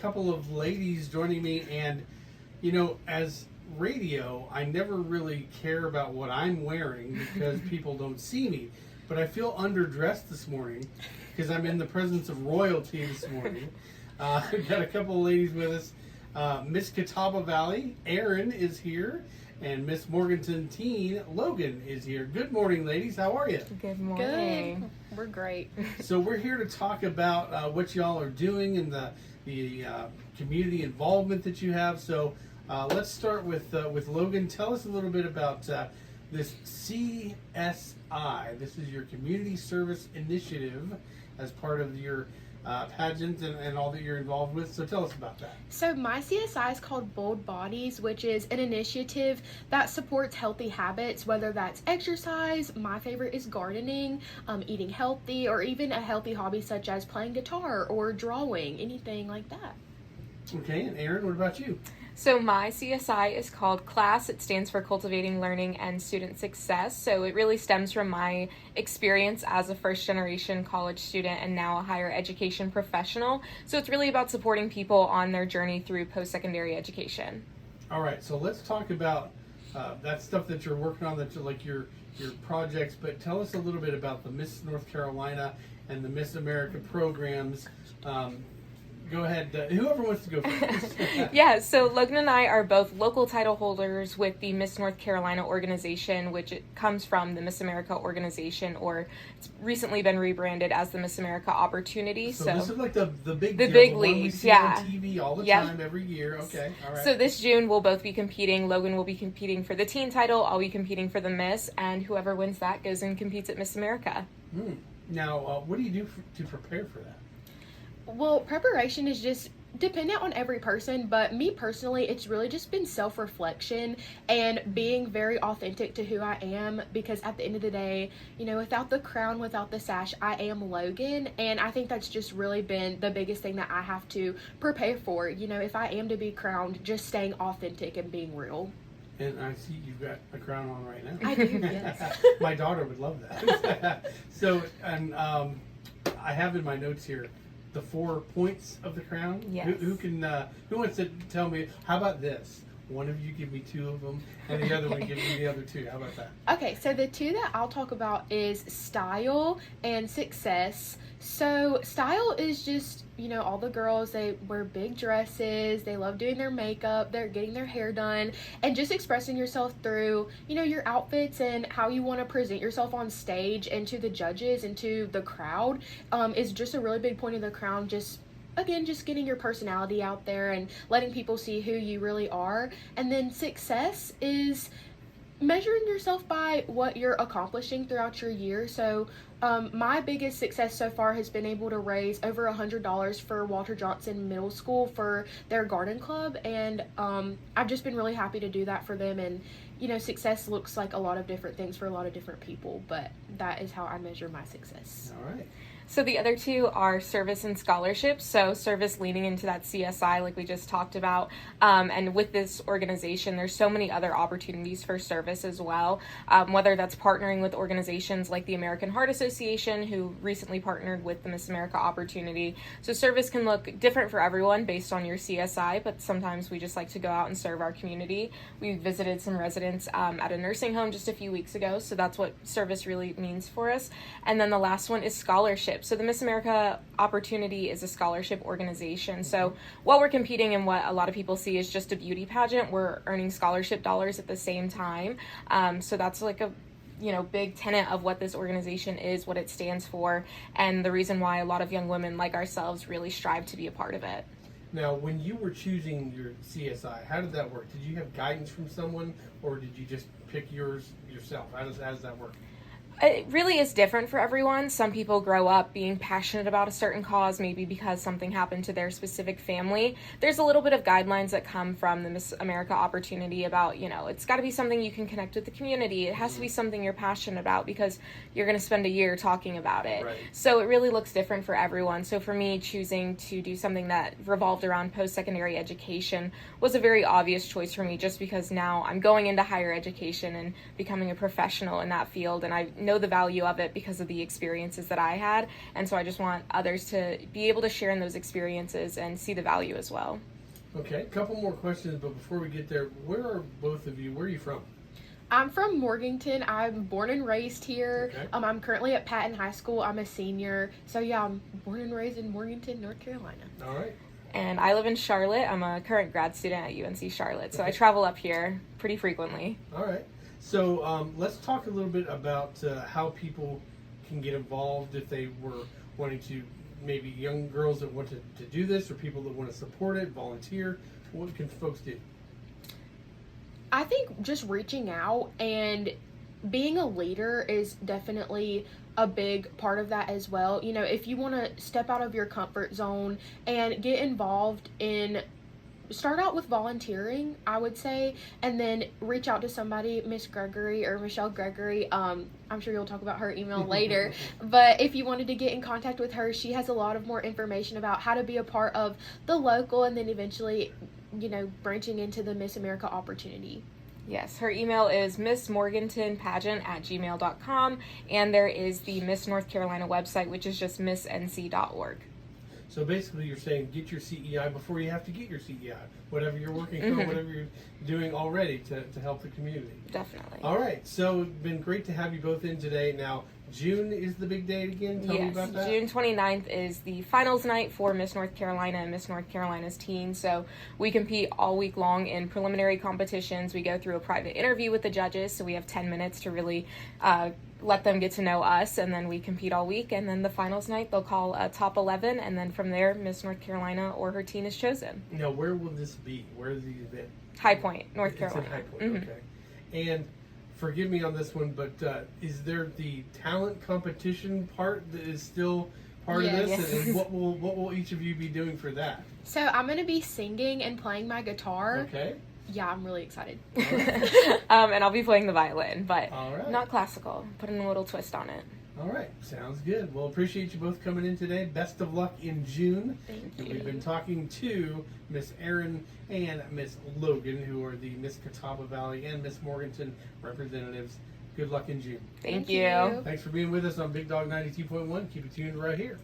couple of ladies joining me, and as radio, I never really care about what I'm wearing because people don't see me, but I feel underdressed this morning because I'm in the presence of royalty this morning. We've got a couple of ladies with us. Miss Catawba Valley, Erin is here, and Miss Morganton teen, Logan is here. Good morning, ladies. How are you? Good morning. Good. We're great. So we're here to talk about what y'all are doing and the community involvement that you have. So let's start with Logan. Tell us a little bit about this CSI. This is your community service initiative as part of your pageant and all that you're involved with. So tell us about that. So my CSI is called Bold Bodies, which is an initiative that supports healthy habits, whether that's exercise, my favorite is gardening, eating healthy, or even a healthy hobby such as playing guitar or drawing, anything like that. Okay, and Erin, what about you? So my CSI is called CLASS. It stands for Cultivating Learning and Student Success. So it really stems from my experience as a first-generation college student and now a higher education professional. So it's really about supporting people on their journey through post-secondary education. All right, so let's talk about that stuff that you're working on, that like your projects. But tell us a little bit about the Miss North Carolina and the Miss America programs. Go ahead. Whoever wants to go first. Yeah, so Logan and I are both local title holders with the Miss North Carolina organization, which it comes from the Miss America organization, or it's recently been rebranded as the Miss America Opportunity. So this is like the big big one leagues, we see yeah. on TV all the time, every year. Okay, all right. So this June we'll both be competing. Logan will be competing for the teen title. I'll be competing for the Miss, and whoever wins that goes and competes at Miss America. Now, what do you do to prepare for that? Well, preparation is just dependent on every person, but me personally, it's really just been self-reflection and being very authentic to who I am, because at the end of the day, without the crown, without the sash, I am Logan, and I think that's just really been the biggest thing that I have to prepare for. If I am to be crowned, just staying authentic and being real. And I see you've got a crown on right now. I do, yes. My daughter would love that. So, and I have in my notes here the 4 points of the crown. Yes. Who wants to tell me? How about this? One of you give me 2 of them, and the other one give me the other 2. How about that? Okay, so the 2 that I'll talk about is style and success. So style is just, all the girls, they wear big dresses, they love doing their makeup, they're getting their hair done, and just expressing yourself through, your outfits and how you want to present yourself on stage and to the judges and to the crowd is just a really big point of the crown. Just getting your personality out there and letting people see who you really are. And then success is measuring yourself by what you're accomplishing throughout your year. So my biggest success so far has been able to raise over $100 for Walter Johnson Middle School for their garden club, and I've just been really happy to do that for them. And success looks like a lot of different things for a lot of different people, but that is how I measure my success. All right. So the other 2 are service and scholarships. So service leaning into that CSI like we just talked about. And with this organization, there's so many other opportunities for service as well, whether that's partnering with organizations like the American Heart Association, who recently partnered with the Miss America Opportunity. So service can look different for everyone based on your CSI, but sometimes we just like to go out and serve our community. We visited some residents at a nursing home just a few weeks ago, so that's what service really means for us. And then the last one is scholarship. So the Miss America Opportunity is a scholarship organization. So while we're competing in what a lot of people see is just a beauty pageant, we're earning scholarship dollars at the same time. So that's like a big tenet of what this organization is, what it stands for, and the reason why a lot of young women like ourselves really strive to be a part of it. Now, when you were choosing your CSI, how did that work? Did you have guidance from someone, or did you just pick yours yourself? How does that work? It really is different for everyone. Some people grow up being passionate about a certain cause, maybe because something happened to their specific family. There's a little bit of guidelines that come from the Miss America Opportunity about, it's got to be something you can connect with the community. It has to be something you're passionate about because you're going to spend a year talking about it. Right. So it really looks different for everyone. So for me, choosing to do something that revolved around post-secondary education was a very obvious choice for me, just because now I'm going into higher education and becoming a professional in that field, and I know know the value of it because of the experiences that I had. And so I just want others to be able to share in those experiences and see the value as well. Okay, a couple more questions, but before we get there, where are both of you? Where are you from? I'm from Morganton. I'm born and raised here. Okay. I'm currently at Patton High School. I'm a senior. So yeah, I'm born and raised in Morganton, North Carolina. All right. And I live in Charlotte. I'm a current grad student at UNC Charlotte, so I travel up here pretty frequently. All right. So let's talk a little bit about how people can get involved if they were wanting to, maybe young girls that want to do this, or people that want to support it, volunteer. What can folks do? I think just reaching out and being a leader is definitely a big part of that as well. You know, if you want to step out of your comfort zone and get involved in, start out with volunteering, I would say, and then reach out to somebody, Miss Gregory or Michelle Gregory. I'm sure you'll talk about her email later, but if you wanted to get in contact with her, she has a lot of more information about how to be a part of the local and then eventually, you know, branching into the Miss America opportunity. Yes, her email is missmorgantonpageant@gmail.com, and there is the Miss North Carolina website, which is just missnc.org. So basically you're saying get your CEI before you have to get your CEI, whatever you're working for, whatever you're doing already to help the community. Definitely. All right, so it's been great to have you both in today. Now, June is the big date again. Tell me about that. June 29th is the finals night for Miss North Carolina and Miss North Carolina's teen. So we compete all week long in preliminary competitions. We go through a private interview with the judges, so we have 10 minutes to really let them get to know us, and then we compete all week. And then the finals night, they'll call a top 11, and then from there, Miss North Carolina or her teen is chosen. Now, where will this be? Where is the event? High Point, North Carolina. It's in High Point, okay. And forgive me on this one, but is there the talent competition part that is still part of this? Yes. And what will each of you be doing for that? So I'm going to be singing and playing my guitar. Okay. Yeah, I'm really excited. And I'll be playing the violin, but All right. not classical. Putting a little twist on it. All right, sounds good. Well, appreciate you both coming in today. Best of luck in June. Thank And you. we've been talking to Miss Erin and Miss Logan, who are the Miss Catawba Valley and Miss Morganton representatives. Good luck in June. Thank you. Thanks for being with us on Big Dog 92.1. Keep it tuned right here.